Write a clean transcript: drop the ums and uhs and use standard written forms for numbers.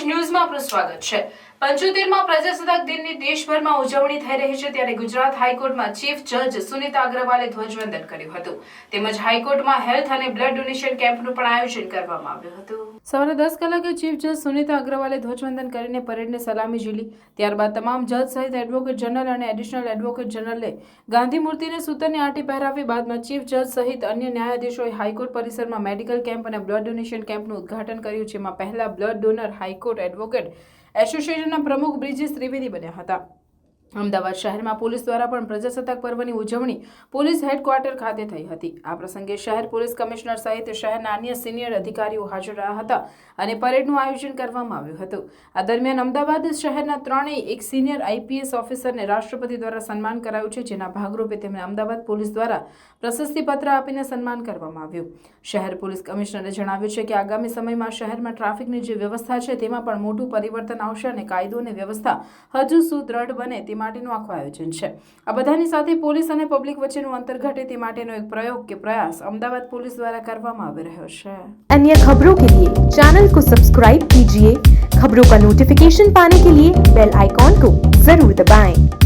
એજ ન્યૂઝમાં આપનું સ્વાગત છે। 75માં પ્રજાસત્તાક દિનની દેશભરમાં ઉજવણી થઈ રહી છે ત્યારે ગુજરાત હાઈકોર્ટમાં ચીફ જજ સુનિતા અગ્રવાલે ધ્વજવંદન કર્યું હતું તેમજ હાઈકોર્ટમાં હેલ્થ અને બ્લડ ડોનેશન કેમ્પનું પણ આયોજન કરવામાં આવ્યું હતું। સવારે 10 કલાકે ચીફ જજ સુનિતા અગ્રવાલે ધ્વજવંદન કરીને પરેડને સલામી ઝીલી। ત્યારબાદ તમામ જજ સહિત એડવોકેટ જનરલ અને એડિશનલ એડવોકેટ જનરલે ગાંધી મૂર્તિને સૂતરની આંટી પહેરાવી બાદમાં ચીફ જજ સહિત અન્ય ન્યાયાધીશોએ હાઈકોર્ટ પરિસરમાં મેડિકલ કેમ્પ અને બ્લડ ડોનેશન કેમ્પનું ઉદ્ઘાટન કર્યું જેમાં પહેલા બ્લડ ડોનર હાઈકોર્ટ એડવોકેટ એસોસિએશનના પ્રમુખ બ્રિજેશ ત્રિવેદી બન્યા હતા। અમદાવાદ શહેરમાં પોલીસ દ્વારા પણ પ્રજાસત્તાક પર્વની ઉજવણી પોલીસ હેડક્વાર્ટર ખાતે થઈ હતી। આ પ્રસંગે શહેર પોલીસ કમિશનર સહિત શહેરના અન્ય સિનિયર અધિકારીઓ હાજર રહ્યા હતા અને પરેડનું આયોજન કરવામાં આવ્યું હતું। આ દરમિયાન અમદાવાદ શહેરના ત્રણેય એક સિનિયર આઈપીએસ ઓફિસરને રાષ્ટ્રપતિ દ્વારા સન્માન કરાયું છે જેના ભાગરૂપે તેમને અમદાવાદ પોલીસ દ્વારા પ્રશસ્તિપત્ર આપીને સન્માન કરવામાં આવ્યું। શહેર પોલીસ કમિશનરે જણાવ્યું છે કે આગામી સમયમાં શહેરમાં ટ્રાફિકની જે વ્યવસ્થા છે તેમાં પણ મોટું પરિવર્તન આવશે અને કાયદો અને વ્યવસ્થા હજુ સુદ્રઢ બને તે માટેનું આખું આયોજન છે। આ બધાની સાથે પોલીસ અને પબ્લિક વચ્ચેનું અંતર ઘટે તે માટેનો એક પ્રયોગ કે પ્રયાસ અમદાવાદ पुलिस द्वारा કરવામાં આવી રહ્યો છે। अन्य खबरों के लिए चैनल को सब्सक्राइब कीजिए। खबरों का नोटिफिकेशन पाने के लिए बेल आइकॉन को जरूर दबाएं।